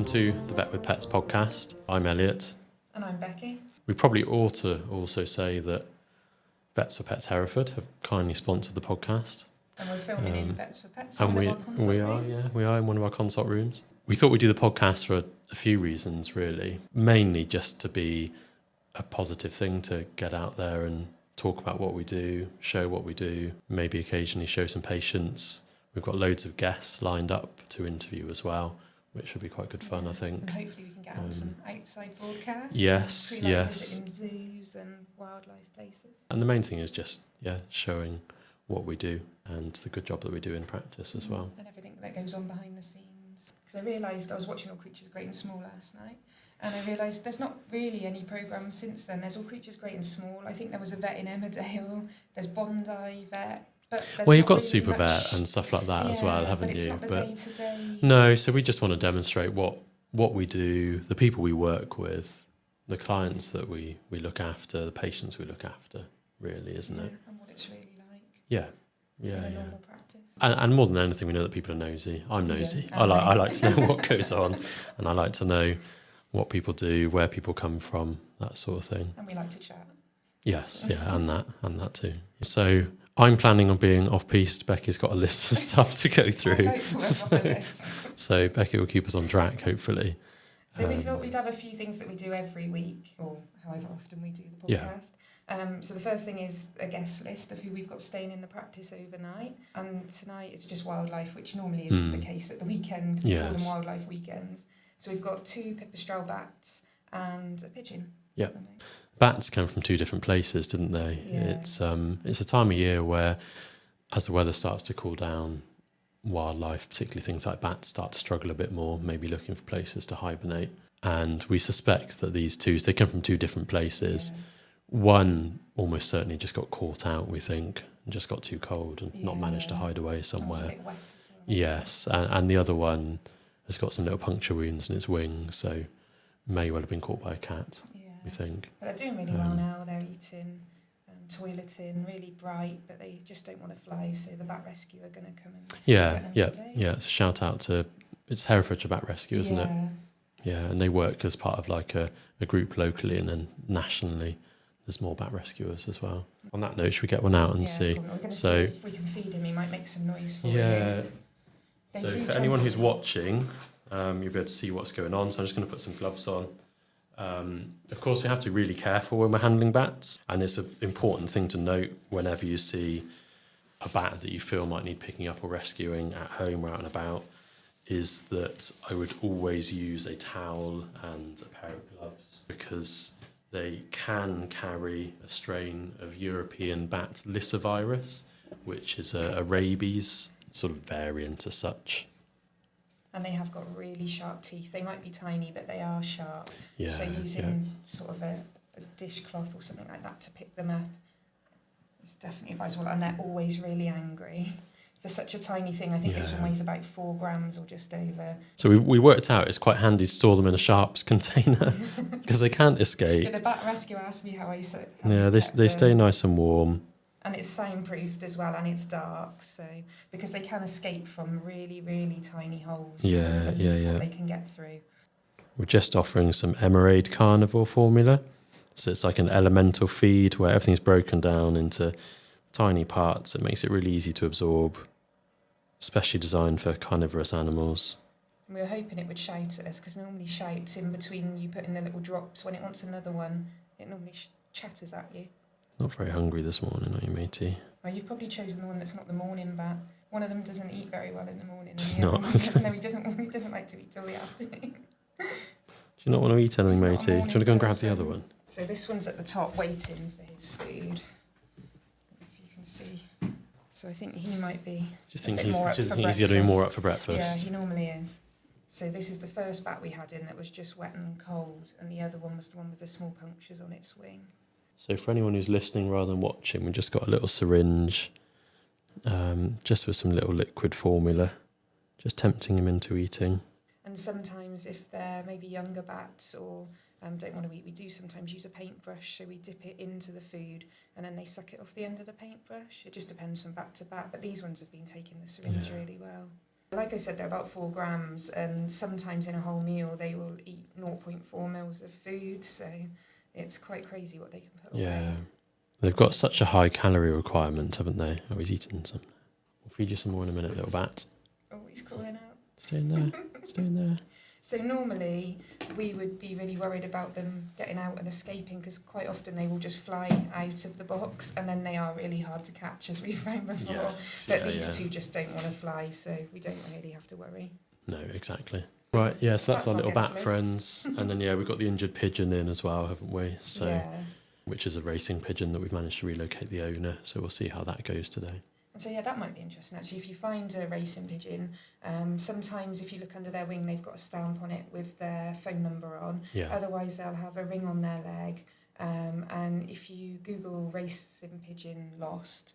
Welcome to the Vet with Pets podcast. I'm Elliot. And I'm Becky. We probably ought to also say that Vets for Pets Hereford have kindly sponsored the podcast. And we're filming in Vets for Pets. And we are in one of our consult rooms. We thought we'd do the podcast for a few reasons, really. Mainly just to be a positive thing to get out there and talk about what we do, show what we do, maybe occasionally show some patients. We've got loads of guests lined up to interview as well, which will be quite good fun, I think. And hopefully we can get out some outside broadcasts. Yes. Visiting zoos and wildlife places. And the main thing is just, showing what we do and the good job that we do in practice as well. And everything that goes on behind the scenes. Because I realised I was watching All Creatures Great and Small last night, and I realised there's not really any programmes since then. There's All Creatures Great and Small. I think there was a vet in Emmerdale. There's Bondi Vet. Well, you've got really Super Vet and stuff like that as well, haven't you? Not the day-to-day. No, so we just want to demonstrate what we do, the people we work with, the clients that we look after, the patients we look after, really, isn't it? And what it's really like. Yeah. In a normal practice. And more than anything, we know that people are nosy. I'm nosy. I like to know what goes on, and I like to know what people do, where people come from, that sort of thing. And we like to chat. Yes, and that too. So I'm planning on being off-piste. Becky's got a list of stuff to go through. I like to work off a list. So Becky will keep us on track, hopefully. So we thought we'd have a few things that we do every week, or however often we do the podcast. So the first thing is a guest list of who we've got staying in the practice overnight. And tonight it's just wildlife, which normally is the case at the weekend. We call them wildlife weekends. So we've got 2 pipistrelle bats and a pigeon. Yeah. Bats came from 2 different places, didn't they? Yeah. It's a time of year where, as the weather starts to cool down, wildlife, particularly things like bats, start to struggle a bit more, maybe looking for places to hibernate. And we suspect that these 2, they come from 2 different places. Yeah. One almost certainly just got caught out, we think, and just got too cold and not managed to hide away somewhere. A bit wet as well. Yes, and the other one has got some little puncture wounds in its wings, so may well have been caught by a cat, we think. But they're doing really well now. They're eating, toileting, really bright, but they just don't want to fly, so the bat rescue are going to come and get them today. It's a shout out to, it's Herefordshire Bat Rescue, isn't it? Yeah, and they work as part of like a group locally, and then nationally there's more bat rescuers as well. On that note, should we get one out and see? We're going to see if we can feed him. He might make some noise for you. Yeah. So for anyone who's watching, you'll be able to see what's going on. So I'm just going to put some gloves on. Of course, we have to be really careful when we're handling bats. And it's an important thing to note whenever you see a bat that you feel might need picking up or rescuing at home or out and about, is that I would always use a towel and a pair of gloves, because they can carry a strain of European bat lyssavirus, which is a rabies sort of variant as such. And they have got really sharp teeth. They might be tiny, but they are sharp. Yeah, so using sort of a dishcloth or something like that to pick them up is definitely advisable. And they're always really angry. For such a tiny thing, I think this one weighs about 4 grams or just over. So we worked out it's quite handy to store them in a sharps container because they can't escape. Yeah, the bat rescue asked me how I said. They stay nice and warm. And it's soundproofed as well, and it's dark, so because they can escape from really, really tiny holes. They can get through. We're just offering some Emerade carnivore formula, so it's like an elemental feed where everything's broken down into tiny parts. It makes it really easy to absorb, especially designed for carnivorous animals. And we were hoping it would shout at us, because normally shouts in between you putting the little drops. When it wants another one, it normally chatters at you. Not very hungry this morning, are you, matey? Well, you've probably chosen the one that's not the morning bat. One of them doesn't eat very well in the morning. It's and the not. Other one he doesn't like to eat till the afternoon. Do you not want to eat anything, matey? Do you want to go and grab the other one? So this one's at the top waiting for his food. If you can see. So I think he might be. Do you think he's going to be more up for breakfast? Yeah, he normally is. So this is the first bat we had in that was just wet and cold, and the other one was the one with the small punctures on its wing. So for anyone who's listening rather than watching, we just got a little syringe, just with some little liquid formula, just tempting him into eating. And sometimes if they're maybe younger bats or don't want to eat, we do sometimes use a paintbrush, so we dip it into the food and then they suck it off the end of the paintbrush. It just depends from bat to bat, but these ones have been taking the syringe really well. Like I said, they're about 4 grams, and sometimes in a whole meal they will eat 0.4 mils of food, so it's quite crazy what they can put away. They've got such a high calorie requirement, haven't they? Oh, he's eating some. We'll feed you some more in a minute, little bat. Oh, he's crawling out. Stay in there. Stay in there. So normally we would be really worried about them getting out and escaping, because quite often they will just fly out of the box, and then they are really hard to catch, as we found before. Yes, but these two just don't want to fly, so we don't really have to worry. No, exactly. Right, yeah, so that's our little bat list. friends. And then, we've got the injured pigeon in as well, haven't we? So, which is a racing pigeon that we've managed to relocate the owner. So we'll see how that goes today. So that might be interesting actually. If you find a racing pigeon, sometimes if you look under their wing, they've got a stamp on it with their phone number on. Yeah. Otherwise, they'll have a ring on their leg. And if you Google racing pigeon lost,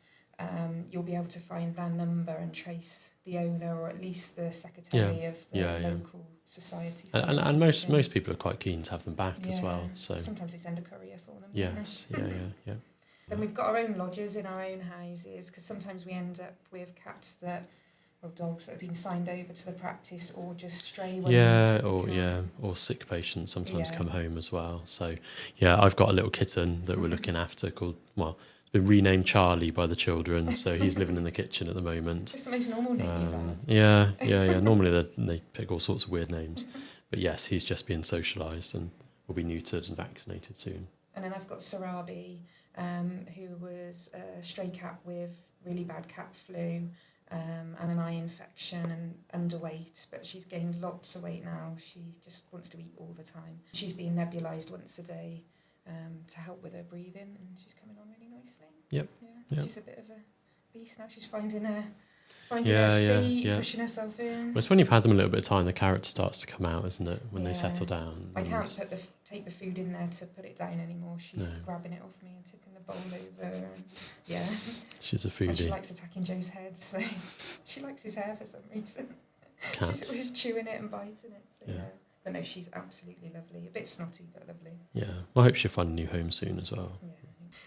you'll be able to find their number and trace the owner, or at least the secretary of the local society. And most people are quite keen to have them back as well. So sometimes they send a courier for them. Yes, yeah. Then we've got our own lodgers in our own houses, because sometimes we end up with cats dogs that have been signed over to the practice, or just stray ones. Or sick patients sometimes come home as well. So I've got a little kitten that we're looking after called, it's been renamed Charlie by the children, so he's living in the kitchen at the moment. It's the most normal name you've had. Yeah. Normally they pick all sorts of weird names, but yes, he's just being socialised and will be neutered and vaccinated soon. And then I've got Sarabi, who was a stray cat with really bad cat flu and an eye infection and underweight, but she's gained lots of weight now. She just wants to eat all the time. She's being nebulised once a day to help with her breathing, and she's coming on really nicely. Yep. She's a bit of a beast now. She's finding her feet, pushing herself in. Well, it's when you've had them a little bit of time, the character starts to come out, isn't it? When they settle down. I can't take the food in there to put it down anymore. She's grabbing it off me and tipping the bowl over. And, she's a foodie. And she likes attacking Joe's head, so she likes his hair for some reason. Cats. She's chewing it and biting it. So But no, she's absolutely lovely. A bit snotty, but lovely. Yeah. Well, I hope she'll find a new home soon as well. Yeah.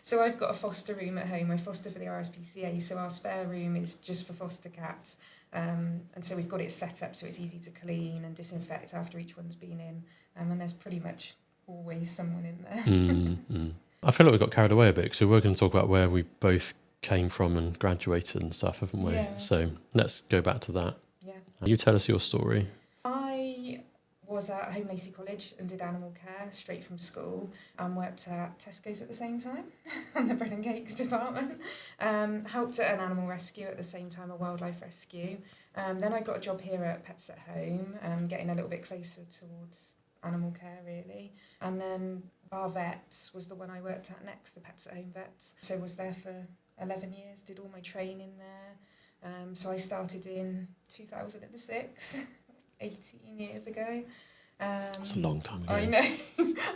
So I've got a foster room at home. I foster for the RSPCA, so our spare room is just for foster cats. And so we've got it set up so it's easy to clean and disinfect after each one's been in. And there's pretty much always someone in there. I feel like we got carried away a bit, so we're going to talk about where we both came from and graduated and stuff, haven't we? Yeah. So let's go back to that. Yeah. You tell us your story. I was at Home Lacey College and did animal care straight from school, and worked at Tesco's at the same time on the bread and cakes department. Helped at an animal rescue at the same time, a wildlife rescue. Then I got a job here at Pets at Home, getting a little bit closer towards animal care really. And then Bar Vets was the one I worked at next, the Pets at Home Vets. So was there for 11 years, did all my training there. So I started in 2006. 18 years ago. That's a long time ago. I know.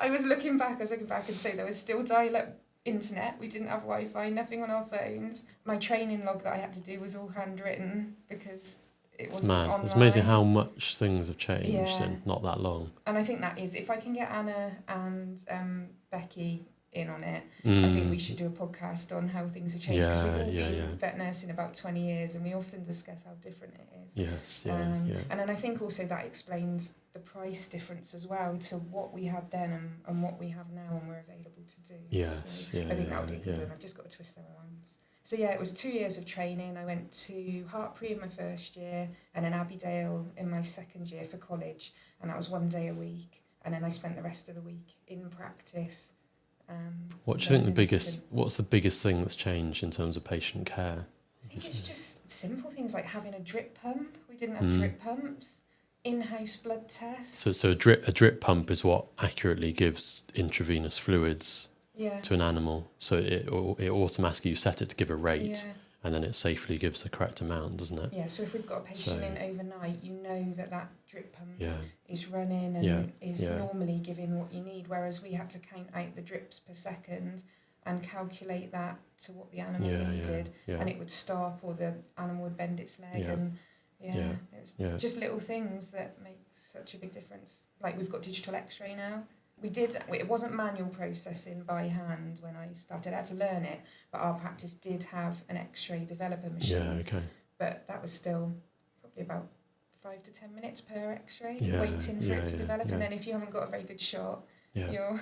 I was looking back and say there was still dial-up internet. We didn't have Wi-Fi, nothing on our phones. My training log that I had to do was all handwritten because it wasn't online. It's amazing how much things have changed in not that long. And I think that is, if I can get Anna and Becky in on it, I think we should do a podcast on how things have changed. Because we've all been vet nursing about 20 years, and we often discuss how different it is. Yes, And then I think also that explains the price difference as well to what we had then and what we have now and we're available to do. Yes, so I think that would be a good one. I've just got to twist their arms. So it was 2 years of training. I went to Hartpury in my first year, and then Abbeydale in my second year for college, and that was 1 day a week. And then I spent the rest of the week in practice. What do you think what's the biggest thing that's changed in terms of patient care? I think it's just simple things like having a drip pump. We didn't have drip pumps. In-house blood tests. So a drip pump is what accurately gives intravenous fluids to an animal. So it automatically, you set it to give a rate, and then it safely gives the correct amount, doesn't it? Yeah, so if we've got a patient in overnight, you know that drip pump is running and is normally giving what you need, whereas we had to count out the drips per second and calculate that to what the animal needed, and it would stop or the animal would bend its leg, and it's just little things that make such a big difference. Like we've got digital X-ray now. It wasn't manual processing by hand when I started. I had to learn it, but our practice did have an X-ray developer machine. Yeah, okay. But that was still probably about 5 to 10 minutes per X-ray, Yeah, waiting for it to develop. yeah. And then if you haven't got a very good shot, you're...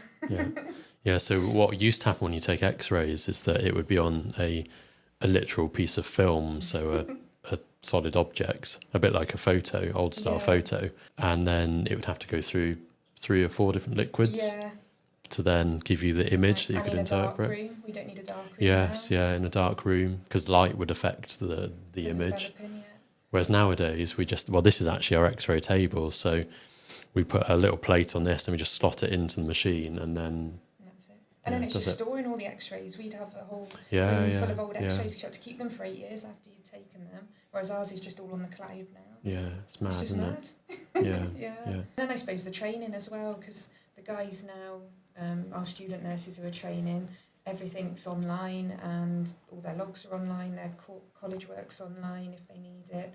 Yeah. So what used to happen when you take X-rays is that it would be on a literal piece of film, so a solid object, a bit like a photo, old style photo, and then it would have to go through 3 or 4 different liquids to then give you the image that you could interpret. In a dark room. We don't need a dark room. Yes, now. in a dark room, because light would affect the image. Whereas nowadays this is actually our X-ray table, so we put a little plate on this and we just slot it into the machine, and then that's it. And then it's just storing all the X-rays. We'd have a whole room full of old X-rays because you had to keep them for 8 years after you'd taken them. Whereas ours is just all on the cloud now. Yeah, it's mad, it's just isn't mad. it? Yeah. And then I suppose the training as well, because the guys now, our student nurses who are training, everything's online and all their logs are online, their college work's online if they need it.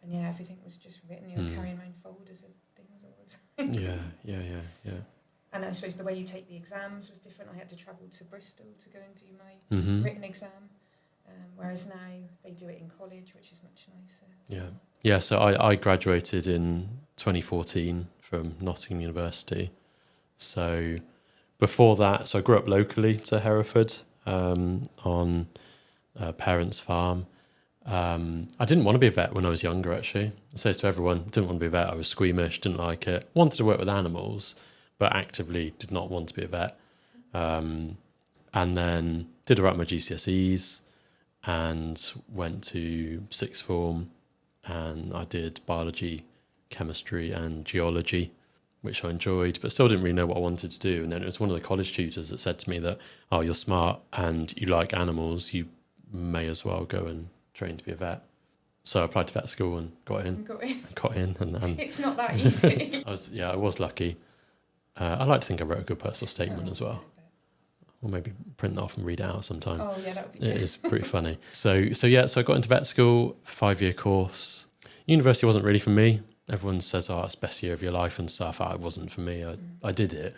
And everything was just written. You're carrying around folders of things all the time. Yeah. And I suppose the way you take the exams was different. I had to travel to Bristol to go and do my written exam, whereas now they do it in college, which is much nicer. Yeah. So I graduated in 2014 from Nottingham University. So before that, I grew up locally to Hereford on a parents' farm. I didn't want to be a vet when I was younger, actually. I say this to everyone, didn't want to be a vet. I was squeamish, didn't like it. Wanted to work with animals, but actively did not want to be a vet. And then did all right my GCSEs and went to sixth form, and I did biology, chemistry and geology, which I enjoyed, but still didn't really know what I wanted to do. And then it was one of the college tutors that said to me that, oh, you're smart and you like animals, you may as well go and train to be a vet. So I applied to vet school and got in. And it's not that easy. I was lucky. I like to think I wrote a good personal statement as well. Or maybe print that off and read it out sometime. Oh yeah, that would be good. It is pretty funny. So I got into vet school, 5-year course. University wasn't really for me. Everyone says, oh, it's the best year of your life and stuff. It wasn't for me. I did it.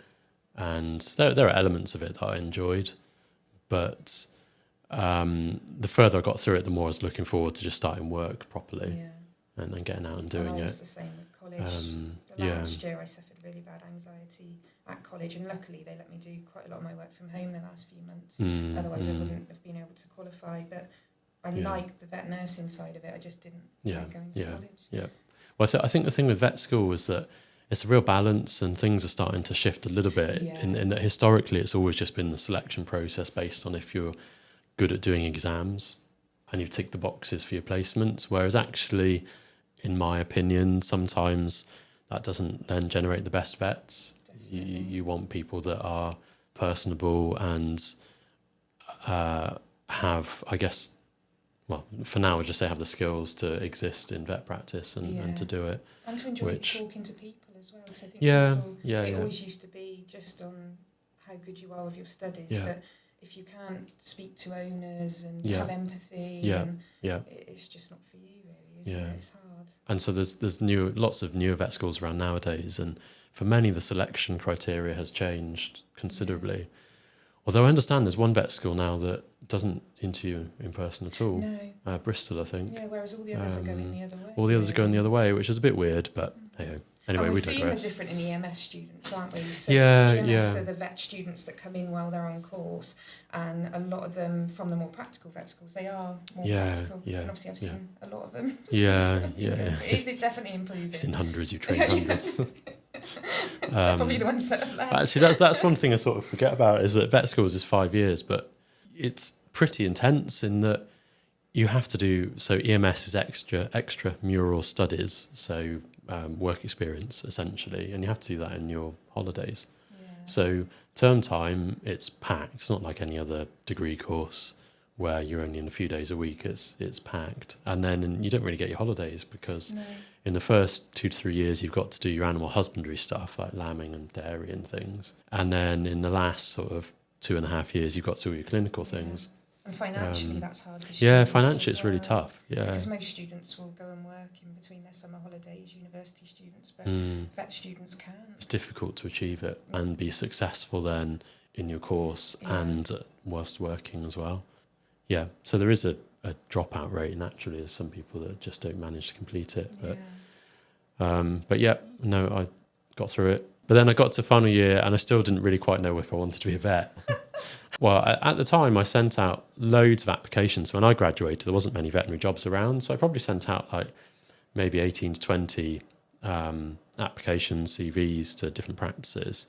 And there are elements of it that I enjoyed. But the further I got through it, the more I was looking forward to just starting work properly and then getting out and doing it. It's the same with college. Last year I suffered really bad anxiety at college, and luckily they let me do quite a lot of my work from home the last few months. Otherwise I wouldn't have been able to qualify. But I liked the vet nursing side of it. I just didn't like going to college. Yeah. Well, I think the thing with vet school is that it's a real balance, and things are starting to shift a little bit in that historically it's always just been the selection process based on if you're good at doing exams and you've ticked the boxes for your placements, whereas actually, in my opinion, sometimes that doesn't then generate the best vets. You want people that are personable and have, I guess, well, for now, I just say have the skills to exist in vet practice and to do it. And to enjoy talking to people as well. Because I think it always used to be just on how good you are with your studies. Yeah. But if you can't speak to owners and have empathy, it's just not for you, really, is it? It's hard. And so there's lots of newer vet schools around nowadays, and for many the selection criteria has changed considerably. Although I understand there's one vet school now that doesn't interview in person at all. No. Bristol, I think. Yeah, whereas all the others are going the other way. All the others are going the other way, which is a bit weird, but hey-ho. Anyway, we digress. We're seeing the different in EMS students, aren't we? So EMS are the vet students that come in while they're on course, and a lot of them from the more practical vet schools, they are more practical. Yeah. And obviously I've seen a lot of them. It's definitely improving. You've seen hundreds, you've trained hundreds. Probably the ones that have left. Actually, that's one thing I sort of forget about, is that vet schools is 5 years, but it's pretty intense in that you have to do, so EMS is extramural studies, so work experience essentially, and you have to do that in your holidays. So term time, it's packed. It's not like any other degree course where you're only in a few days a week. It's packed, and then you don't really get your holidays because in the first 2 to 3 years you've got to do your animal husbandry stuff like lambing and dairy and things, and then in the last sort of 2.5 years you've got to do your clinical things. And financially, that's hard. Financially, it's really tough. Yeah, because most students will go and work in between their summer holidays. University students, but vet students can't. It's difficult to achieve it and be successful then in your course and whilst working as well. Yeah, so there is a dropout rate naturally. There's some people that just don't manage to complete it, but But yeah, no, I got through it. But then I got to final year and I still didn't really quite know if I wanted to be a vet. Well, at the time I sent out loads of applications. When I graduated, there wasn't many veterinary jobs around. So I probably sent out like maybe 18 to 20 applications, CVs to different practices,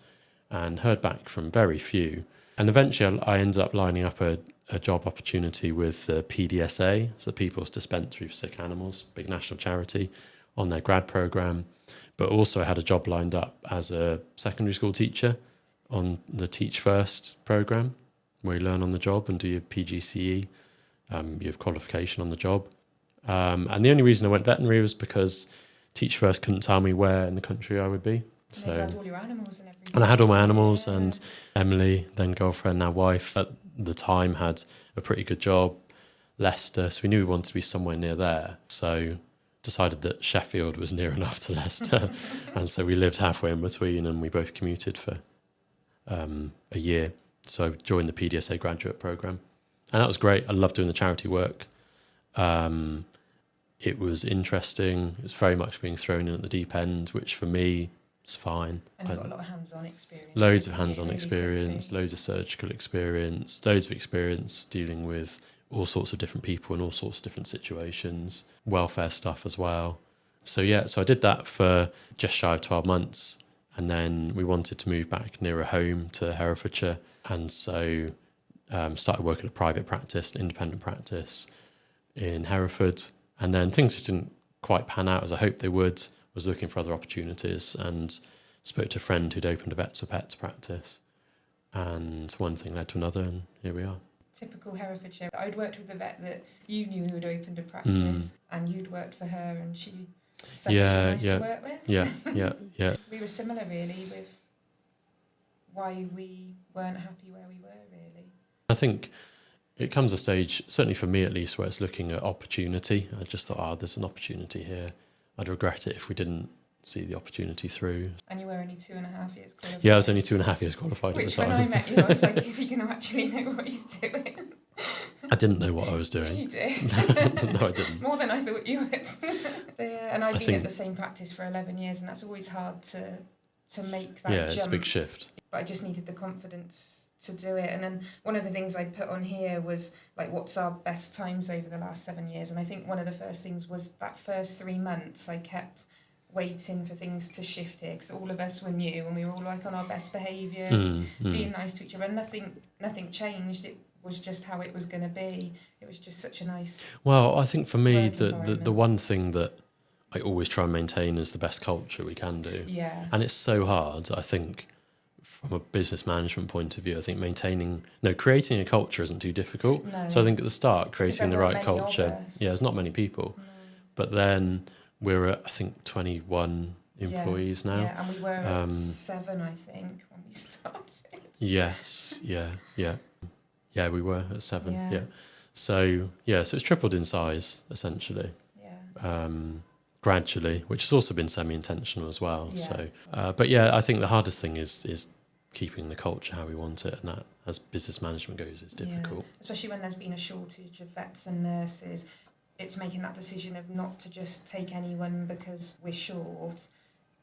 and heard back from very few. And eventually I ended up lining up a job opportunity with the PDSA, so the People's Dispensary for Sick Animals, big national charity, on their grad programme. But also I had a job lined up as a secondary school teacher on the Teach First programme, where you learn on the job and do your PGCE, you have qualification on the job. And the only reason I went veterinary was because Teach First couldn't tell me where in the country I would be. So you had all your animals and everything. And I had all my animals, and Emily, then girlfriend, now wife, at the time had a pretty good job, Leicester, so we knew we wanted to be somewhere near there. So decided that Sheffield was near enough to Leicester. And so we lived halfway in between, and we both commuted for a year. So I joined the PDSA graduate programme. And that was great. I loved doing the charity work. It was interesting. It was very much being thrown in at the deep end, which for me is fine. And you've got a lot of hands-on experience. Loads of hands-on experience, loads of surgical experience, loads of experience dealing with all sorts of different people in all sorts of different situations, welfare stuff as well. So yeah, so I did that for just shy of 12 months. And then we wanted to move back nearer home to Herefordshire. And so started working at a private practice, an independent practice in Hereford. And then things just didn't quite pan out as I hoped they would. Was looking for other opportunities and spoke to a friend who'd opened a Vets for Pets practice. And one thing led to another, and here we are. Typical Herefordshire. I'd worked with a vet that you knew who had opened a practice, and you'd worked for her, and she said nice to work with. Yeah. We were similar, really, with why we weren't happy where we were, really. I think it comes a stage, certainly for me at least, where it's looking at opportunity. I just thought, there's an opportunity here. I'd regret it if we didn't see the opportunity through. And you were only 2.5 years qualified. Yeah, I was only 2.5 years qualified at the time. Which when I met you, I was like, is he going to actually know what he's doing? I didn't know what I was doing. You did. No, I didn't. More than I thought you would. So, yeah, and I've been at the same practice for 11 years, and that's always hard to make that jump. Yeah, it's a big shift. But I just needed the confidence to do it. And then one of the things I put on here was like, what's our best times over the last 7 years? And I think one of the first things was that first 3 months I kept waiting for things to shift here, because all of us were new and we were all like on our best behaviour, being nice to each other, and nothing changed. It was just how it was going to be. It was just such a nice. Well, I think for me the one thing that I always try and maintain is the best culture we can do. Yeah. And it's so hard, I think, from a business management point of view. I think creating a culture isn't too difficult. No. So I think at the start, creating the right culture, there's not many people. No. But then we're at, I think, 21 employees now. Yeah, and we were at 7, I think, when we started. Yes, yeah. Yeah, we were at 7, yeah. So it's tripled in size, essentially. Yeah. Gradually, which has also been semi-intentional as well. Yeah. So, but yeah, I think the hardest thing is keeping the culture how we want it, and that, as business management goes, is difficult. Yeah. Especially when there's been a shortage of vets and nurses. It's making that decision of not to just take anyone because we're short.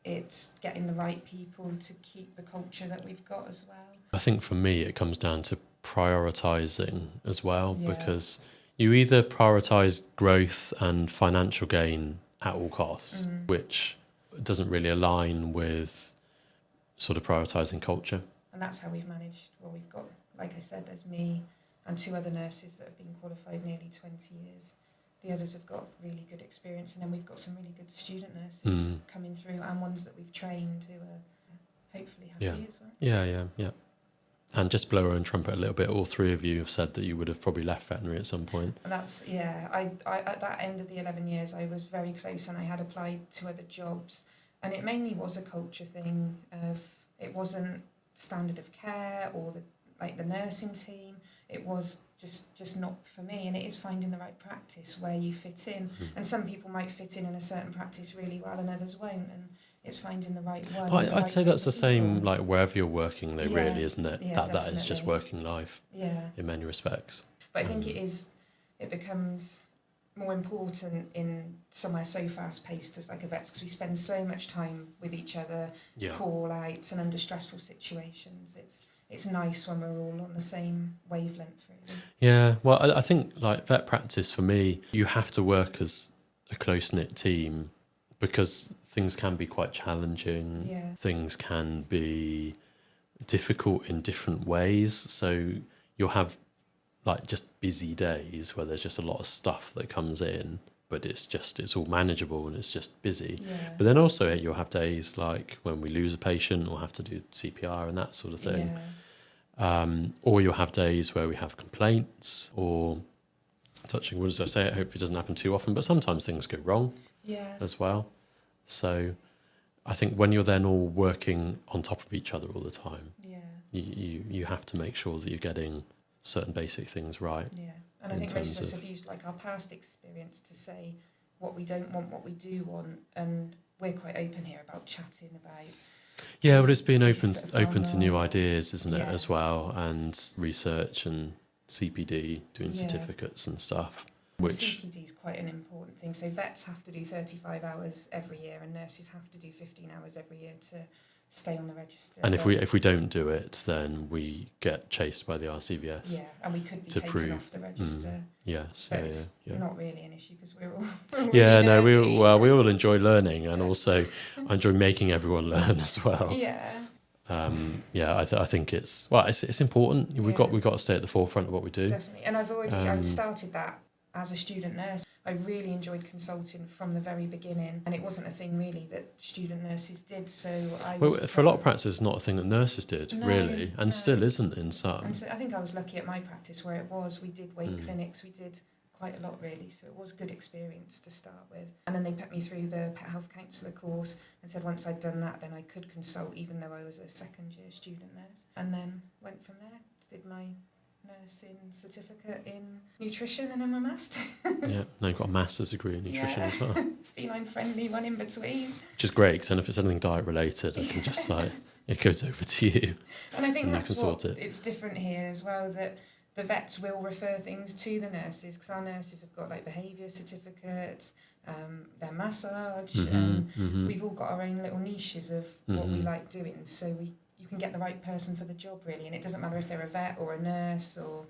It's getting the right people to keep the culture that we've got as well. I think for me, it comes down to prioritising as well, because you either prioritise growth and financial gain at all costs, which doesn't really align with sort of prioritising culture. And that's how we've managed. Well, we've got, like I said, there's me and 2 other nurses that have been qualified nearly 20 years. The others have got really good experience, and then we've got some really good student nurses coming through, and ones that we've trained who are hopefully happy as well. Yeah. And just blow our own trumpet a little bit, all 3 of you have said that you would have probably left veterinary at some point. And that's, I at that end of the 11 years, I was very close, and I had applied to other jobs, and it mainly was a culture thing of, it wasn't standard of care or the nursing team. It was just not for me, and it is finding the right practice where you fit in. And some people might fit in a certain practice really well, and others won't, and it's finding the right one. But I'd say that's the same, like wherever you're working, though, really, isn't it? Yeah, that is just working life. Yeah. In many respects. But I think it becomes more important in somewhere so fast paced as like a vet's, because we spend so much time with each other, call outs and under stressful situations. It's nice when we're all on the same wavelength, really. Yeah, well, I think like vet practice for me, you have to work as a close-knit team because things can be quite challenging. Yeah. Things can be difficult in different ways. So you'll have like just busy days where there's just a lot of stuff that comes in, but it's all manageable and it's just busy. Yeah. But then also you'll have days like when we lose a patient or have to do CPR and that sort of thing. Yeah. Or you'll have days where we have complaints, or touching wood, as I say, I hope it doesn't happen too often, but sometimes things go wrong as well. So I think when you're then all working on top of each other all the time, you have to make sure that you're getting certain basic things right. Yeah, and I think most of us have used like our past experience to say what we don't want, what we do want, and we're quite open here about chatting about. Yeah, but it's being open to new ideas, isn't it, as well, and research and CPD, doing certificates and stuff. Which CPD is quite an important thing. So vets have to do 35 hours every year, and nurses have to do 15 hours every year to stay on the register. And if we don't do it, then we get chased by the RCVS. Yeah, and we could be taken off the register. Yes, but it's not really an issue because we're all we all enjoy learning, and also I enjoy making everyone learn as well. I think it's important. We've got to stay at the forefront of what we do. Definitely, and I'd started that as a student nurse. I really enjoyed consulting from the very beginning, and it wasn't a thing really that student nurses did. So for a lot of practice, it's not a thing that nurses did really, and still isn't in some. And so I think I was lucky at my practice where it was. We did weight clinics, we did quite a lot really, so it was a good experience to start with. And then they put me through the pet health counsellor course and said once I'd done that, then I could consult, even though I was a second year student nurse. And then went from there, did my nursing certificate in nutrition and then my master's. Now you've got a master's degree in nutrition as well. Feline friendly one in between. Which is great, because then if it's anything diet related, I can just it goes over to you. And I think that's it's different here as well, that the vets will refer things to the nurses, because our nurses have got like behaviour certificates, their massage, and we've all got our own little niches of what we like doing, so you can get the right person for the job really, and it doesn't matter if they're a vet or a nurse or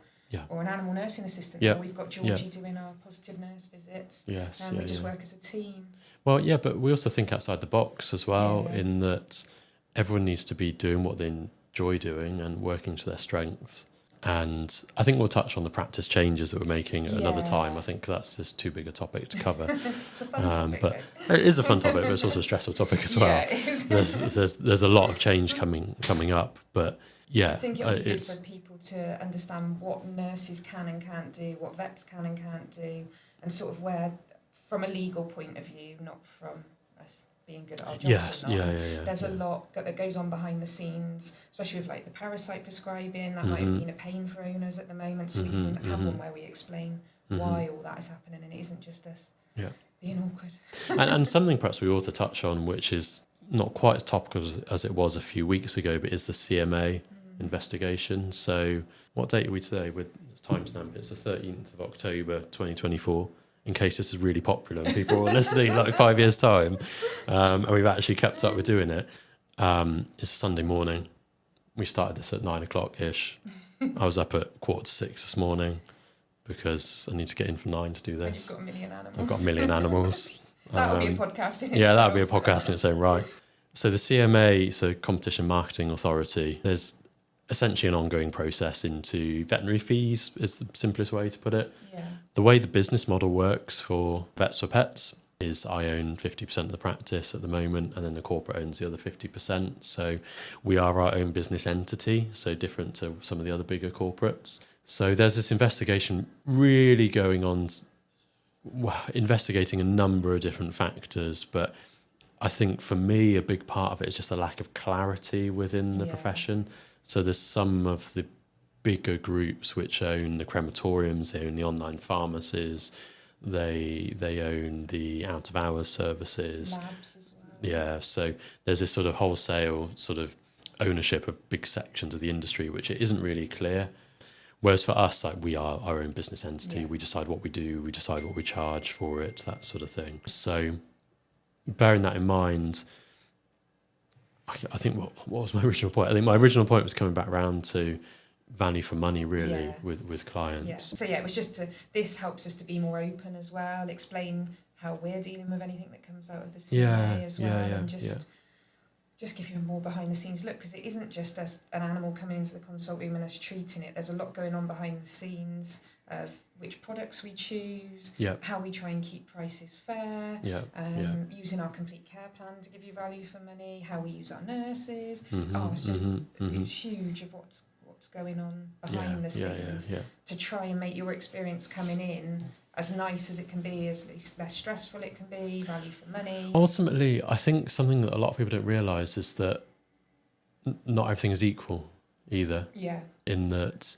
an animal nursing assistant. We've got Georgie doing our positive nurse visits, and we just work as a team. Well, but we also think outside the box as well, in that everyone needs to be doing what they enjoy doing and working to their strengths. And I think we'll touch on the practice changes that we're making at another time. I think that's just too big a topic to cover. It's a fun topic. But it is a fun topic, but it's also a stressful topic as well. It is. There's a lot of change coming up, but I think it would be good for people to understand what nurses can and can't do, what vets can and can't do, and sort of where, from a legal point of view, not from us being good at our jobs. There's a lot that goes on behind the scenes, especially with like the parasite prescribing. That might have been a pain for owners at the moment, so we can have one where we explain why all that is happening, and it isn't just us being awkward. and something perhaps we ought to touch on, which is not quite as topical as it was a few weeks ago, but is the CMA investigation. So what date are we today with timestamp? It's the 13th of October 2024. In case this is really popular and people are listening like 5 years' time, and we've actually kept up with doing it. It's a Sunday morning. We started this at 9 o'clock-ish. I was up at 5:45 this morning because I need to get in for 9 to do this. And you've got a million animals. I've got a million animals. That would be a podcast in itself. Yeah, that would be a podcast in its own right. So the CMA, so Competition Marketing Authority, there's essentially an ongoing process into veterinary fees is the simplest way to put it. The way the business model works for Vets for Pets is I own 50% of the practice at the moment, and then the corporate owns the other 50%. So we are our own business entity, so different to some of the other bigger corporates. So there's this investigation really going on, investigating a number of different factors, but I think for me a big part of it is just a lack of clarity within the profession. So there's some of the bigger groups which own the crematoriums, they own the online pharmacies, they own the out-of-hours services. Labs as well. Yeah, so there's this sort of wholesale sort of ownership of big sections of the industry, which it isn't really clear. Whereas for us, like, we are our own business entity. Yeah. We decide what we do, we decide what we charge for it, that sort of thing. So bearing that in mind, I think what was my original point? I think my original point was coming back around to value for money, really, Yeah. with clients. Yeah. So yeah, it was just this helps us to be more open as well, explain how we're dealing with anything that comes out of the CMA as well, and just give you a more behind the scenes look, because it isn't just an animal coming into the consult room and us treating it. There's a lot going on behind the scenes of which products we choose, how we try and keep prices fair, using our complete care plan to give you value for money, how we use our nurses. It's huge of what's going on behind the scenes to try and make your experience coming in as nice as it can be, as less stressful it can be, value for money. Ultimately, I think something that a lot of people don't realise is that not everything is equal either. Yeah. In that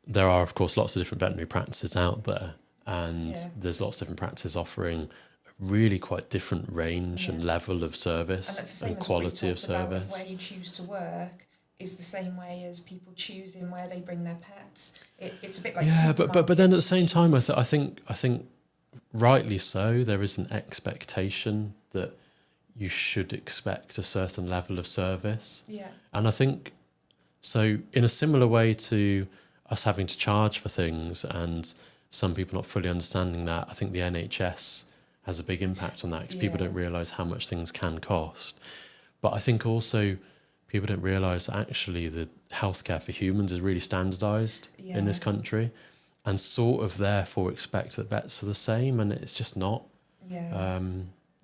there are, of course, lots of different veterinary practices out there, and there's lots of different practices offering a really quite different range and level of service and quality of service. Where you choose to work is the same way as people choosing where they bring their pets. It's a bit like but then at the same time, I think rightly so, there is an expectation that you should expect a certain level of service. Yeah. And I think so in a similar way to us having to charge for things and some people not fully understanding that, I think the NHS has a big impact on that, because people don't realise how much things can cost. But I think also people don't realise that actually the healthcare for humans is really standardised in this country, and sort of therefore expect that vets are the same, and it's just not. Yeah.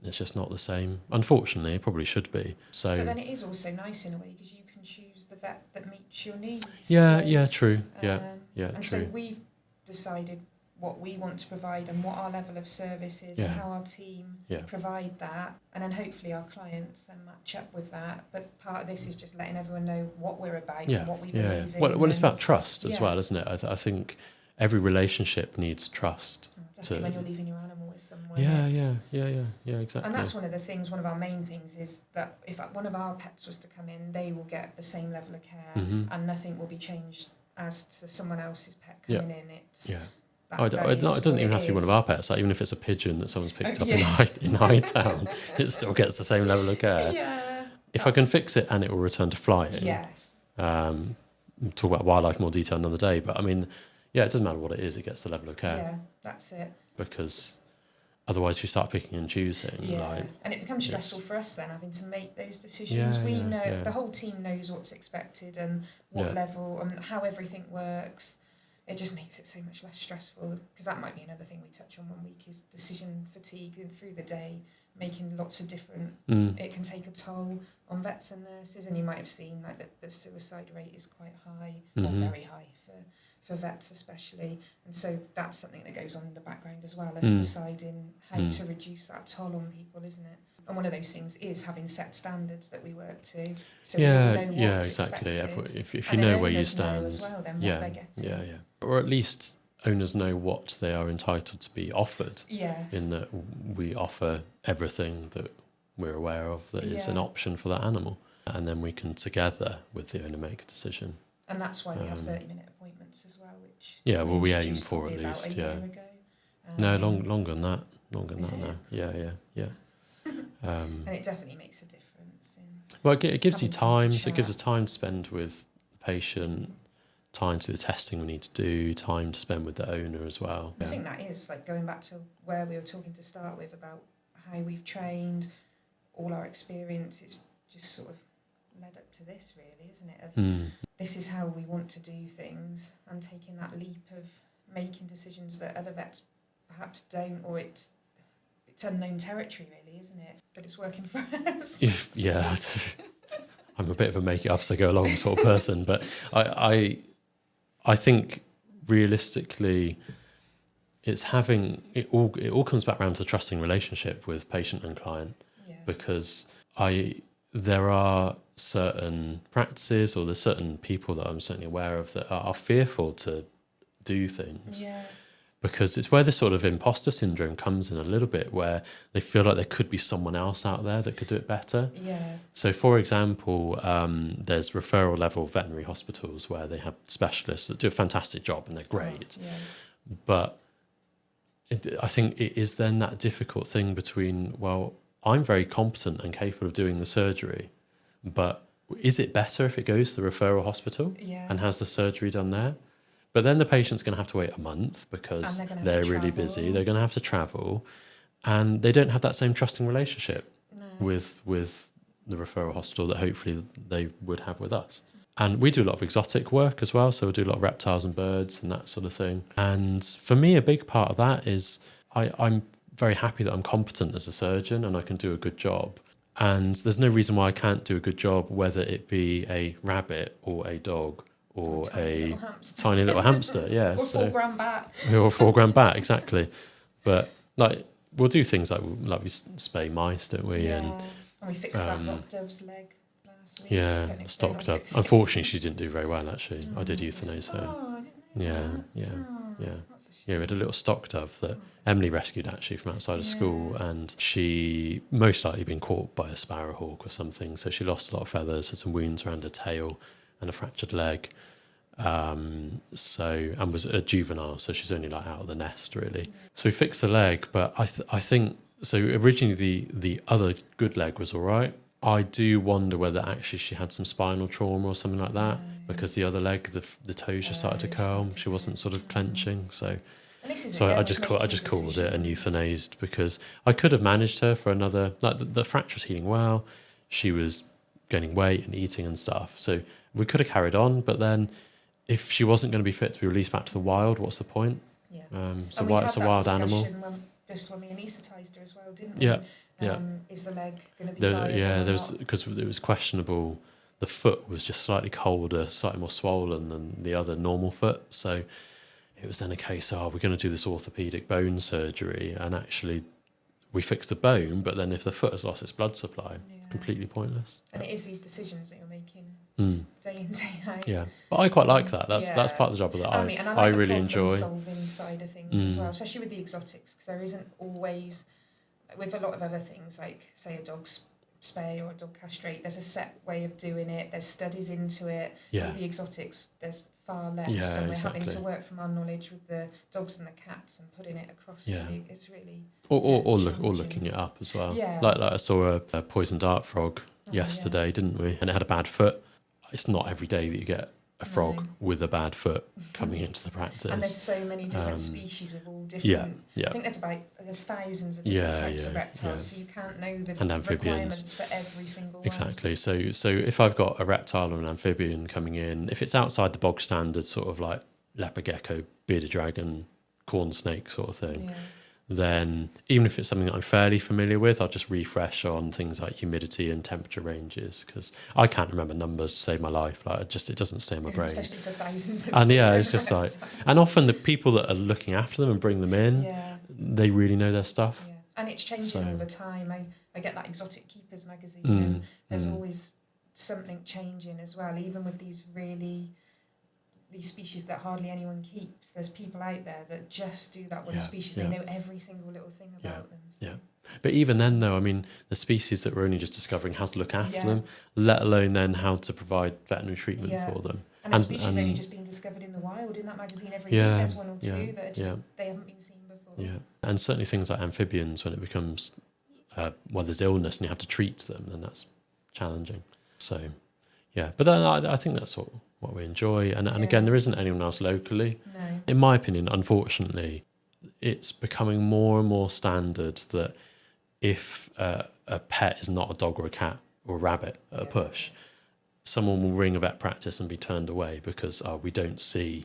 It's just not the same. Unfortunately, it probably should be. So, but then it is also nice in a way, because you can choose the vet that meets your needs. True. And true. so we've decided what we want to provide and what our level of service is and how our team provide that, and then hopefully our clients then match up with that. But part of this is just letting everyone know what we're about and what we believe in. Well, it's about trust as well, isn't it? I think every relationship needs trust. Definitely when you're leaving your animal with someone. Yeah, exactly. And that's one of the things, one of our main things is that if one of our pets was to come in, they will get the same level of care and nothing will be changed as to someone else's pet coming in. It's it doesn't even have to be one of our pets. Like, even if it's a pigeon that someone's picked up in Hightown, it still gets the same level of care. Yeah. If I can fix it and it will return to flying. Yes. We'll talk about wildlife in more detail another day, but I mean, it doesn't matter what it is, it gets the level of care. Yeah, that's it. Because otherwise if you start picking and choosing, and it becomes stressful for us then, having to make those decisions. We know the whole team knows what's expected and what level and how everything works. It just makes it so much less stressful, because that might be another thing we touch on one week, is decision fatigue and through the day, making lots of different it can take a toll on vets and nurses, and you might have seen like the suicide rate is quite high, or very high for vets especially, and so that's something that goes on in the background as well, as deciding how to reduce that toll on people, isn't it? And one of those things is having set standards that we work to, so we know what's exactly. expected. If you know where you stand, as well, then what they're getting. Or at least owners know what they are entitled to be offered. Yes. In that we offer everything that we're aware of that is an option for that animal, and then we can together with the owner make a decision. And that's why we have 30-minute appointments as well, which we aim for at least. No, longer than that. Longer than that now. Yeah. And it definitely makes a difference. Well, it gives you time. So it gives us time to spend with the patient, time to do the testing we need to do, time to spend with the owner as well. I think that is like going back to where we were talking to start with about how we've trained, all our experience. It's just sort of led up to this, really, isn't it? Of this is how we want to do things, and taking that leap of making decisions that other vets perhaps don't, or it's unknown territory, really, isn't it? But it's working for us. I'm a bit of a make it up as I go along sort of person, but I think realistically, it's having it all comes back around to a trusting relationship with patient and client, because there are certain practices, or there's certain people that I'm certainly aware of that are fearful to do things because it's where the sort of imposter syndrome comes in a little bit, where they feel like there could be someone else out there that could do it better. Yeah. So, for example, there's referral level veterinary hospitals where they have specialists that do a fantastic job and they're great. Yeah. But I think it is then that difficult thing between, well, I'm very competent and capable of doing the surgery, but is it better if it goes to the referral hospital and has the surgery done there? But then the patient's going to have to wait a month because they're really busy. They're going to have to travel, and they don't have that same trusting relationship with the referral hospital that hopefully they would have with us. And we do a lot of exotic work as well, so we do a lot of reptiles and birds and that sort of thing. And for me, a big part of that is I'm very happy that I'm competent as a surgeon and I can do a good job. And there's no reason why I can't do a good job, whether it be a rabbit or a dog or a tiny little hamster. Yeah, or 4 gram bat. Or a 4 gram bat, exactly. But like we'll do things like we spay mice, don't we? Yeah. And we fixed that rock dove's leg last week. Yeah, stock dove. Unfortunately, she didn't do very well, actually. I did euthanize her. Oh, I didn't know that. Yeah. Yeah, we had a little stock dove that Emily rescued actually from outside of school, and she most likely been caught by a sparrowhawk or something. So she lost a lot of feathers, had some wounds around her tail and a fractured leg. And was a juvenile, so she's only like out of the nest really. So we fixed the leg, but I think so. Originally, the other good leg was all right. I do wonder whether actually she had some spinal trauma or something like that, because the other leg, the toes just started to curl. She wasn't sort of clenching, so I just called it and euthanized, because I could have managed her for another. Like the fracture was healing well, she was gaining weight and eating and stuff, so we could have carried on. But then, if she wasn't going to be fit to be released back to the wild, what's the point? Yeah. It's a wild animal. Just when we anaesthetised her as well, didn't we? Yeah. Is the leg going to be viable? Yeah, because it was questionable. The foot was just slightly colder, slightly more swollen than the other normal foot. So it was then a case of, we're going to do this orthopaedic bone surgery, and actually we fixed the bone, but then if the foot has lost its blood supply, completely pointless. And it is these decisions that you're making day in, day out. Yeah, but I quite like that. That's part of the job that I really enjoy. Solving side of things as well, especially with the exotics, because there isn't always, with a lot of other things, like say a dog spay or a dog castrate, there's a set way of doing it, there's studies into it. With the exotics, there's far less, and we're having to work from our knowledge with the dogs and the cats and putting it across to you. It's really or looking it up as well. Like I saw a poison dart frog yesterday, didn't we? And it had a bad foot. It's not every day that you get a frog with a bad foot coming into the practice. And there's so many different species with all different. I think there's thousands of different types of reptiles, so you can't know the requirements for every single one. Exactly. So if I've got a reptile or an amphibian coming in, if it's outside the bog standard sort of like leopard gecko, bearded dragon, corn snake sort of thing, then even if it's something that I'm fairly familiar with, I'll just refresh on things like humidity and temperature ranges, because I can't remember numbers to save my life. Like it doesn't stay in my brain. Especially for thousands of and it's just like, and often the people that are looking after them and bring them in, they really know their stuff. Yeah. And it's changing all the time. I get that Exotic Keepers magazine, and there's always something changing as well, even with these species that hardly anyone keeps. There's people out there that just do that one species. They know every single little thing about them. So. Yeah. But even then, though, I mean, the species that we're only just discovering how to look after them, let alone then how to provide veterinary treatment for them. And the species only just being discovered in the wild. In that magazine every week there's one or two that are just they haven't been seen before. Yeah. And certainly things like amphibians, when it becomes, there's illness and you have to treat them, then that's challenging. So, yeah. But then I think that's what we enjoy. And again, there isn't anyone else locally. No. In my opinion, unfortunately, it's becoming more and more standard that if a pet is not a dog or a cat or a rabbit at a push, someone will ring a vet practice and be turned away because we don't see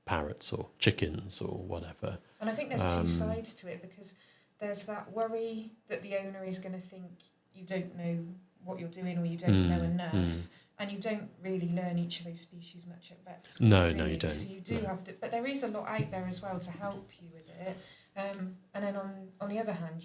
parrots or chickens or whatever. And I think there's two sides to it, because there's that worry that the owner is going to think you don't know what you're doing or you don't know enough. And you don't really learn each of those species much at vet school. No, you don't. So you do have to, but there is a lot out there as well to help you with it. And then on the other hand,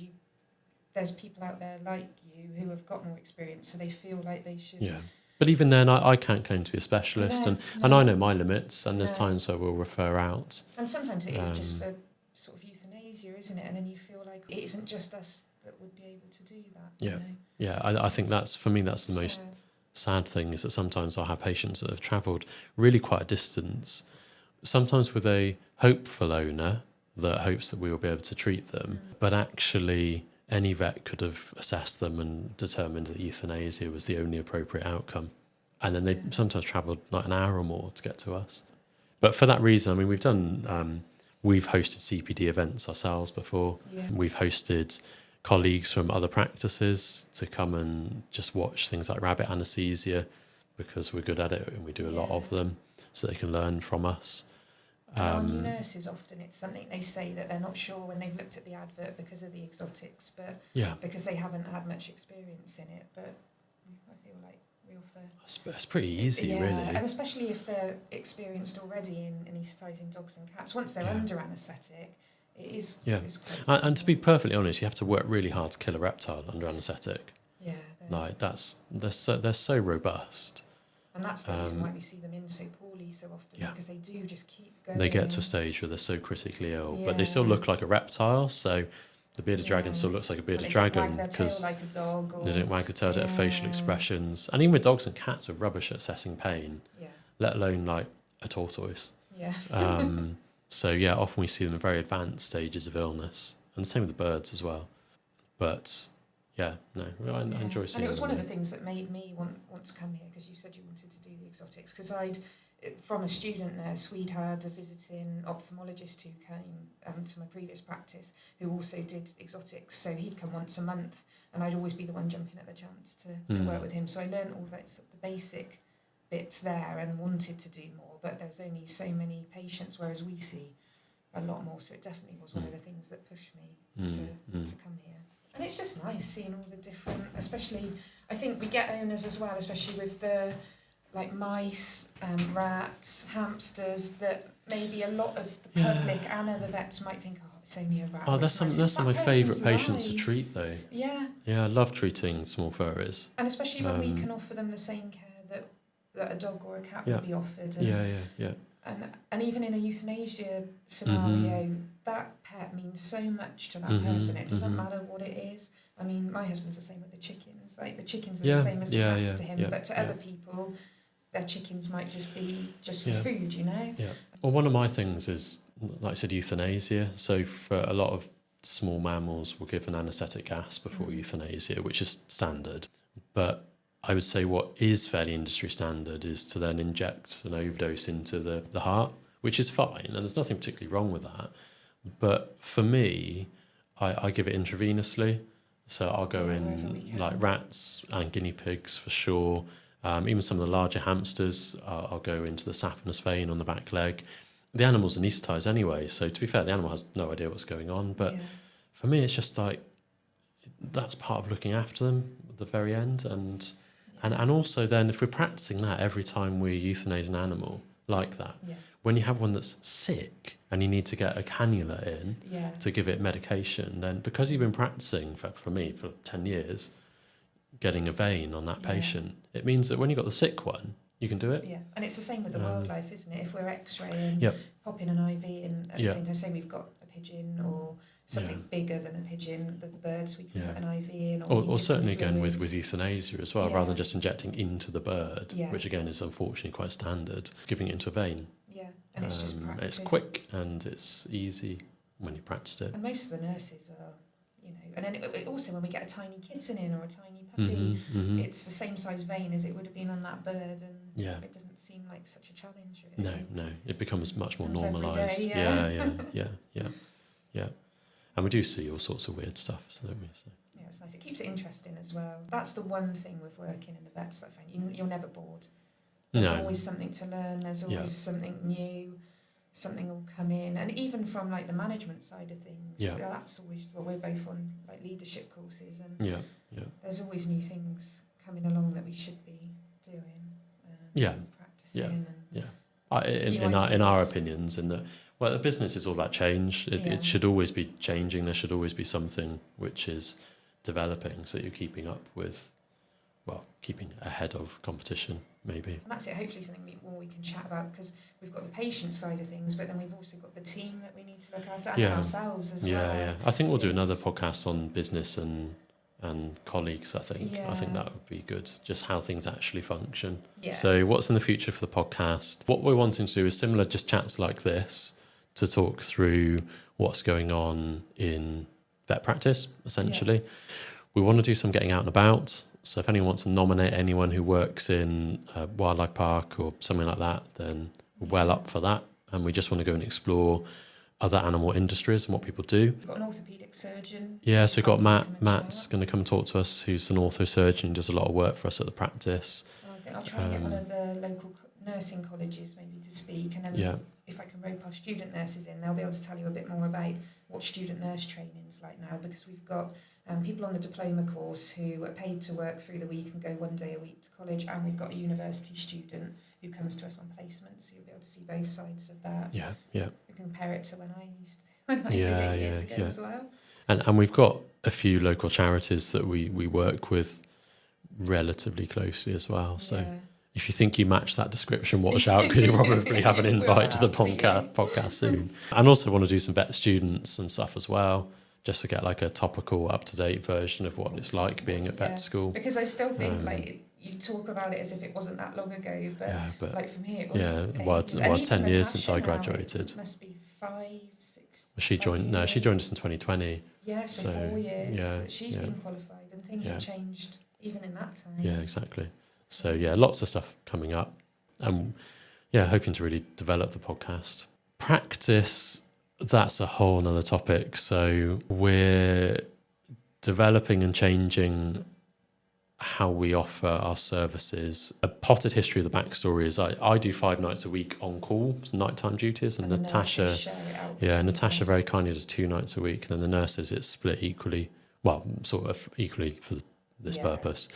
there's people out there like you who have got more experience, so they feel like they should. Yeah. But even then, I can't claim to be a specialist, and I know my limits, and there's times where we'll refer out. And sometimes it is just for sort of euthanasia, isn't it? And then you feel like it isn't just us that would be able to do that. Yeah, you know? yeah. I think that's, for me, that's the most Sad. sad thing, is that sometimes I'll have patients that have travelled really quite a distance, sometimes with a hopeful owner that hopes that we will be able to treat them, but actually any vet could have assessed them and determined that euthanasia was the only appropriate outcome. And then they sometimes travelled like an hour or more to get to us. But for that reason, I mean, we've hosted CPD events ourselves before. Yeah. We've hosted colleagues from other practices to come and just watch things like rabbit anaesthesia, because we're good at it and we do a lot of them, so they can learn from us. And our new nurses, often it's something they say that they're not sure when they've looked at the advert because of the exotics, but because they haven't had much experience in it. But I feel like we offer... It's pretty easy, really. And especially if they're experienced already in anaesthetising dogs and cats. Once they're under anaesthetic, it is... It's quite and to be perfectly honest, you have to work really hard to kill a reptile under anaesthetic. Yeah. Like, they're so robust. And that's the reason why we see them in so poorly so often, because they do just keep going. They get to a stage where they're so critically ill, but they still look like a reptile, so the bearded dragon still looks like a bearded dragon, because like a dog, or... they don't wag the tail, they don't have facial expressions. And even with dogs and cats, we're rubbish at assessing pain, let alone like a tortoise. So often we see them in very advanced stages of illness, and the same with the birds as well. But I enjoy seeing them. And it was one of the things that made me want to come here, because you said you wanted to do the exotics, because from a student nurse, we'd had a visiting ophthalmologist who came to my previous practice, who also did exotics. So he'd come once a month, and I'd always be the one jumping at the chance to work with him. So I learned all the basic bits there and wanted to do more, but there was only so many patients, whereas we see a lot more. So it definitely was one of the things that pushed me to come here. And it's just nice seeing all the different, especially, I think we get owners as well, especially with the like mice, rats, hamsters, that maybe a lot of the public and other vets might think, oh, it's only a rat. Oh, that's some of my favourite patients to treat, though. Yeah. Yeah, I love treating small furries. And especially when we can offer them the same care that a dog or a cat would be offered. And, and even in a euthanasia scenario, that pet means so much to that person. It doesn't matter what it is. I mean, my husband's the same with the chickens. Like, the chickens are the same as the cats to him, but to other people, their chickens might just be just for food, you know? Yeah. Well, one of my things is, like I said, euthanasia. So for a lot of small mammals, we'll give an anaesthetic gas before euthanasia, which is standard. But I would say what is fairly industry standard is to then inject an overdose into the heart, which is fine, and there's nothing particularly wrong with that. But for me, I give it intravenously. So I'll go in like rats and guinea pigs for sure. Even some of the larger hamsters, I'll go into the saphenous vein on the back leg. The animal's anaesthetised anyway, so to be fair, the animal has no idea what's going on. But for me, it's just like, that's part of looking after them at the very end. And also then, if we're practicing that every time we euthanize an animal like that, when you have one that's sick and you need to get a cannula in to give it medication, then because you've been practicing, for me, for 10 years, getting a vein on that patient, it means that when you've got the sick one, you can do it. Yeah, and it's the same with the wildlife, isn't it? If we're x-raying, popping an IV in at the same time, say we've got a pigeon or something bigger than a pigeon, the birds, we can put an IV in. Or certainly again with euthanasia as well, rather than just injecting into the bird, which again is unfortunately quite standard, giving it into a vein. Yeah, and it's just practice. It's quick and it's easy when you practiced it. And most of the nurses are, and then also when we get a tiny kitten in or a tiny puppy, it's the same size vein as it would have been on that bird, and it doesn't seem like such a challenge, really. No, it becomes much more normalised. Every day, Yeah. And we do see all sorts of weird stuff, so don't we? So. Yeah, it's nice. It keeps it interesting as well. That's the one thing with working in the vets that I find. You're never bored. There's always something to learn. There's always something new. Something will come in. And even from like the management side of things, that's always, we're both on like leadership courses, and there's always new things coming along that we should be doing. Practicing. In our opinions, in that. Well, the business is all about change. It should always be changing. There should always be something which is developing, so you're keeping up with, keeping ahead of competition, maybe. And that's it, hopefully something we can chat about, because we've got the patient side of things, but then we've also got the team that we need to look after, and then ourselves as well. Yeah. I think we'll do another podcast on business and colleagues, I think. Yeah. I think that would be good, just how things actually function. Yeah. So what's in the future for the podcast? What we're wanting to do is similar, just chats like this, to talk through what's going on in vet practice, essentially. Yeah. We want to do some getting out and about. So if anyone wants to nominate anyone who works in a wildlife park or something like that, then we're well up for that. And we just want to go and explore other animal industries and what people do. We've got an orthopaedic surgeon. Yeah, so we've got Matt. Matt's going to come and talk to us, who's an ortho-surgeon, does a lot of work for us at the practice. I think I'll try and get one of the local nursing colleges maybe to speak, and then if I can rope our student nurses in, they'll be able to tell you a bit more about what student nurse training's like now, because we've got people on the diploma course who are paid to work through the week and go 1 day a week to college, and we've got a university student who comes to us on placement, so you'll be able to see both sides of that. Yeah. We can compare it to when I did it years ago as well. And we've got a few local charities that we work with relatively closely as well. So if you think you match that description, watch out, because you'll probably have an invite to the podcast soon. And also want to do some vet students and stuff as well, just to get like a topical, up-to-date version of what it's like being at vet school. Because I still think you talk about it as if it wasn't that long ago, but like for me it was. 10 years since I graduated. It must be 5, 6. She joined us in 2020. Yeah, so 4 years. Yeah, she's been qualified, and things have changed even in that time. Yeah, exactly. So lots of stuff coming up, and hoping to really develop the podcast. Practice, that's a whole nother topic. So we're developing and changing how we offer our services. A potted history of the backstory is I do 5 nights a week on call, nighttime duties, and Natasha very kindly does 2 nights a week, and then the nurses, it's split equally, sort of equally for this purpose,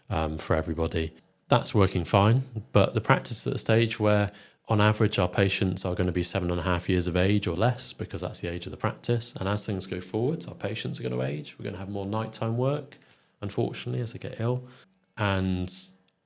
for everybody. That's working fine, but the practice is at a stage where on average our patients are going to be 7.5 years of age or less, because that's the age of the practice, and as things go forwards, our patients are going to age. We're going to have more nighttime work, unfortunately, as they get ill. And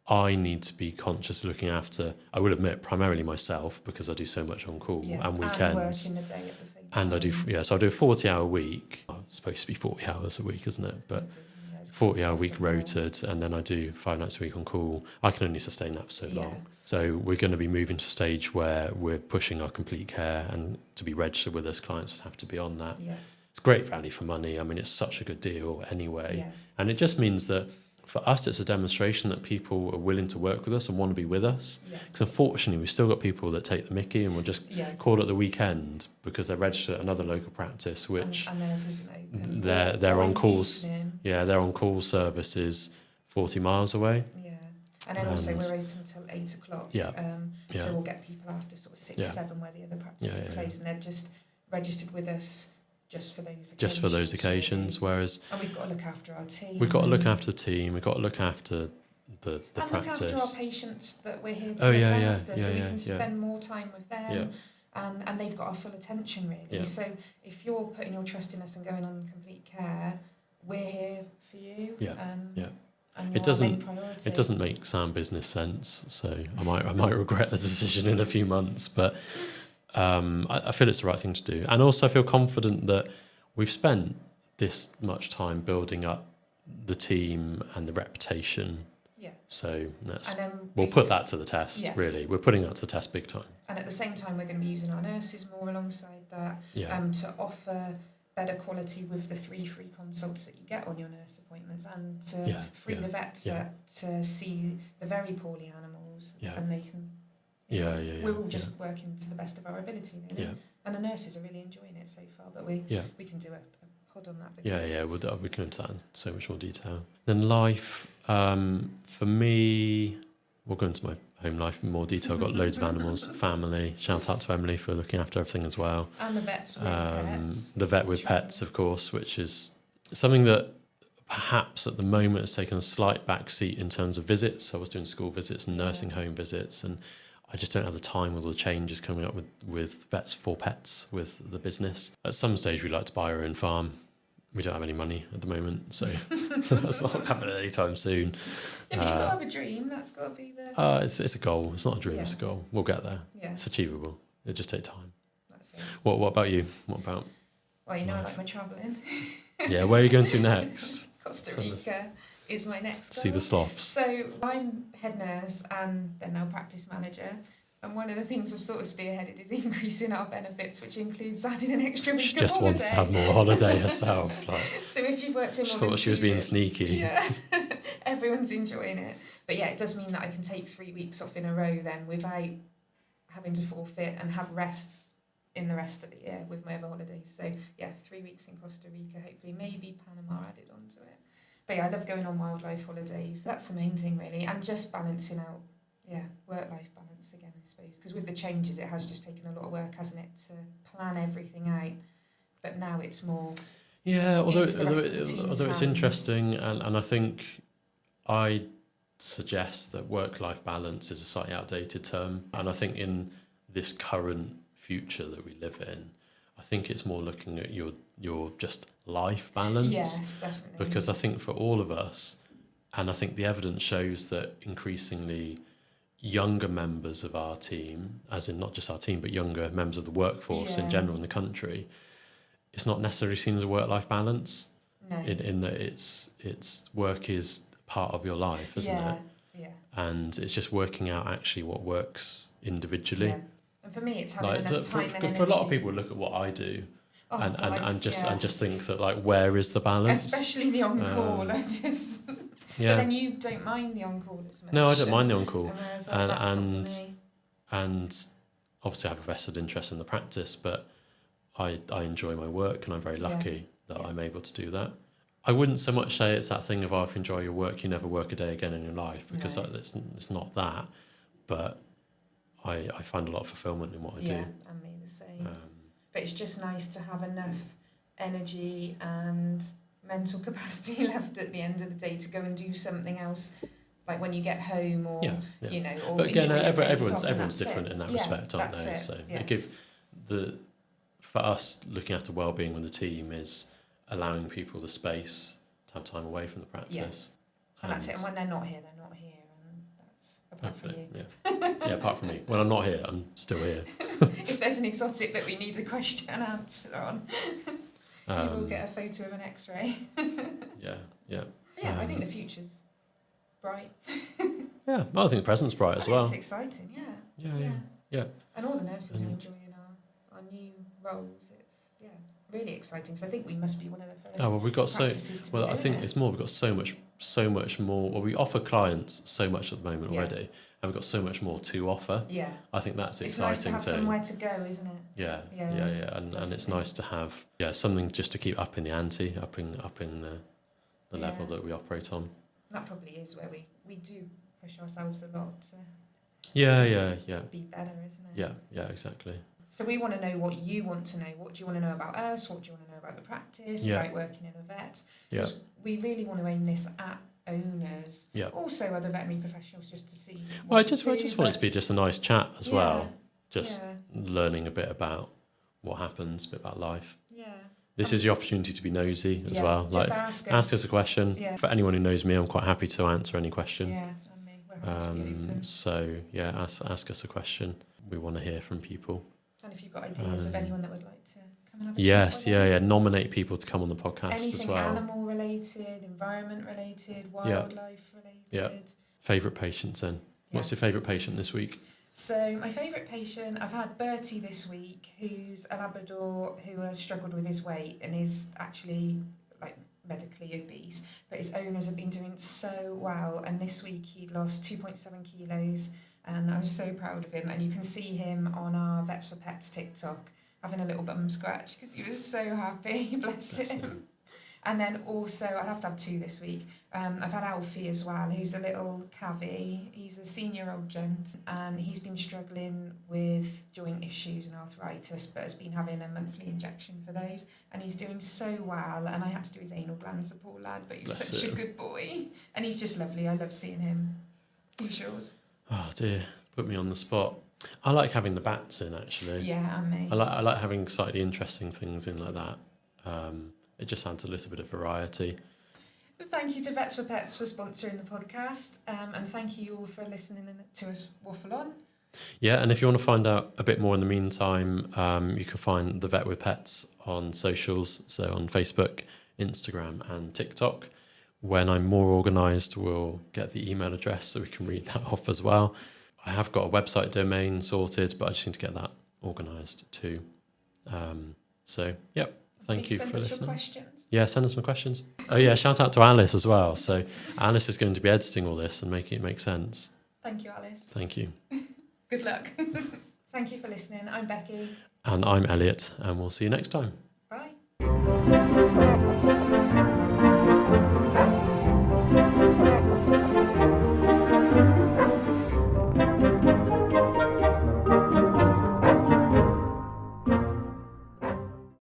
I need to be conscious of looking after, I will admit, primarily myself, because I do so much on call and weekends. And work in the day at the same time. And I do, so I do a 40-hour week. Oh, it's supposed to be 40 hours a week, isn't it? But 40-hour week rotated, and then I do 5 nights a week on call. I can only sustain that for so long. So we're going to be moving to a stage where we're pushing our complete care, and to be registered with us, clients have to be on that. Yeah. It's great value for money. I mean, it's such a good deal anyway. Yeah. And it just means that for us, it's a demonstration that people are willing to work with us and want to be with us. Because unfortunately, we've still got people that take the mickey and will just call it the weekend because they're registered at another local practice, which and theirs isn't open. They're on calls. Yeah, their on call service is 40 miles away. Yeah, and then also we're open till 8 o'clock. Yeah. So we'll get people after sort of 6, 7, where the other practices are closed, and they're just registered with us. Just for those occasions, really. Whereas... And we've got to look after our team. We've got to look after the team, we've got to look after the practice. And look after our patients that we're here to look after, so we can spend more time with them, and they've got our full attention, really. Yeah. So if you're putting your trust in us and going on complete care, we're here for you. And it doesn't make sound business sense, so I might regret the decision in a few months, but... I feel it's the right thing to do. And also I feel confident that we've spent this much time building up the team and the reputation. Yeah. So we'll put that to the test, really. We're putting that to the test big time. And at the same time, we're going to be using our nurses more alongside that to offer better quality with the 3 free consults that you get on your nurse appointments, and to free the vets to see the very poorly animals, and they can... We're all just working to the best of our ability, really. Yeah. And the nurses are really enjoying it so far, but we can do a pod on that. We'll go into that in so much more detail. Then life, for me, we'll go into my home life in more detail. I've got loads of animals, family. Shout out to Emily for looking after everything as well. And the vets with pets. The vet with pets, of course, which is something that perhaps at the moment has taken a slight backseat in terms of visits. I was doing school visits and nursing home visits, and I just don't have the time with all the changes coming up with vets for pets with the business. At some stage, we'd like to buy our own farm we don't have any money at the moment, so that's not happening anytime soon. Yeah, but you've got to have a dream. That's got to be the... It's a goal. It's not a dream, Yeah. it's a goal. We'll get there. Yeah. It's achievable. It'll just take time. That's it. What about you? What about... Well, you know I like my travelling. Yeah, where are you going to next? Costa Rica is my next goal. See the sloths. So I'm head nurse and then now practice manager. And one of the things I've sort of spearheaded is increasing our benefits, which includes adding an extra week She of just holiday. wants to have more holiday herself. Like, So if you've worked in she more than thought she was 2 being years, sneaky. yeah, everyone's enjoying it. But yeah, it does mean that I can take 3 weeks off in a row then without having to forfeit and have rests in the rest of the year with my other holidays. So yeah, 3 weeks in Costa Rica, hopefully, maybe Panama added onto it. But yeah, I love going on wildlife holidays. That's the main thing really, and just balancing out, work-life balance again, I suppose. Because with the changes, it has just taken a lot of work, hasn't it, to plan everything out. But now it's more... Yeah, although into the rest of the team's it's hands. interesting, and I think I suggest that work-life balance is a slightly outdated term, and I think in this current future that we live in, I think it's more looking at your just life balance. Yes, definitely. Because I think for all of us, and I think the evidence shows that increasingly younger members of our team, as in not just our team, but younger members of the workforce in general in the country, it's not necessarily seen as a work-life balance. No. In that it's work is part of your life, isn't it? Yeah. And it's just working out actually what works individually. Yeah. And for me, it's having Like enough time and energy. for a lot of people, look at what I do and God, just think that, like, where is the balance? especially the on-call. I just... Yeah. But then you don't mind the on-call as much. No, I don't mind the on-call. Whereas that's not for me. And obviously I have a vested interest in the practice, but I enjoy my work, and I'm very lucky that I'm able to do that. I wouldn't so much say it's that thing of, if you enjoy your work, you never work a day again in your life, because it's not that. But I find a lot of fulfilment in what I do. Yeah, and me the same. But it's just nice to have enough energy and mental capacity left at the end of the day to go and do something else, like when you get home, or you know. Or but again, enjoy your days everyone's off, and that's different it. in that respect, aren't that's they? it. So Yeah. it give for us, looking after well-being with the team is allowing people the space to have time away from the practice. And that's it. And when they're not here, they're not here, and that's apart from you. Yeah, apart from me. When I'm not here, I'm still here. If there's an exotic that we need a question and answer on, you will get a photo of an X-ray. Yeah. Yeah, I think the future's bright. Yeah, well, I think the present's bright as well. It's exciting, Yeah. And all the nurses are enjoying our new roles. It's really exciting. So I think we must be one of the first. Oh well, we've got so practices to be well. I doing think it. it's more. We've got so much more. Well, we offer clients so much at the moment already, and we've got so much more to offer. Yeah. I think that's the It's exciting nice to have thing. somewhere to go, isn't it? Yeah. And it's Definitely. nice to have something just to keep upping the ante, upping the level that we operate on. That probably is where we do push ourselves a lot to Yeah. be better, isn't it? Yeah, exactly. So we want to know what you want to know. What do you want to know about us? What do you want to know about the practice? Yeah. About working in a vet? Yeah. 'Cause we really want to aim this at owners. Yeah. Also other veterinary professionals, just to see. Well, I what just we want it to be just a nice chat as well. Just Yeah. learning a bit about what happens, a bit about life. Yeah. This is your opportunity to be nosy as well. Just Like, ask us a question. Yeah. For anyone who knows me, I'm quite happy to answer any question. Yeah, and me. We're happy to be open. So ask us a question. We want to hear from people. And if you've got ideas of anyone that would like to come and have a Yes, chat with us. Nominate people to come on the podcast Anything as well. animal related, environment related, wildlife related. Yeah. Favourite patients then? What's your favourite patient this week? So my favourite patient, I've had Bertie this week, who's a Labrador who has struggled with his weight and is actually like medically obese, but his owners have been doing so well, and this week he'd lost 2.7 kilos, and I was so proud of him. And you can see him on our Vets for Pets TikTok having a little bum scratch because he was so happy. Bless him. And then also, I'd have to have two this week. I've had Alfie as well, who's a little cavvy. He's a senior-old gent, and he's been struggling with joint issues and arthritis, but has been having a monthly injection for those. And he's doing so well, and I had to do his anal glands, the poor lad, but he was such a good boy. And he's just lovely. I love seeing him. Who's yours? Oh dear, put me on the spot. I like having the bats in, actually. Yeah, and me. I like having slightly interesting things in like that. it just adds a little bit of variety. Thank you to Vets for Pets for sponsoring the podcast, and thank you all for listening to us waffle on. Yeah, and if you want to find out a bit more in the meantime, you can find The Vet with Pets on socials, so on Facebook, Instagram and TikTok. When I'm more organised, we'll get the email address so we can read that off as well. I have got a website domain sorted, but I just need to get that organised too. So, yep, thank you for listening. Send us your questions. Yeah, send us some questions. Oh yeah, shout out to Alice as well. So Alice is going to be editing all this and making it make sense. Thank you, Alice. Thank you. Good luck. Thank you for listening. I'm Becky. And I'm Elliot, and we'll see you next time. Bye.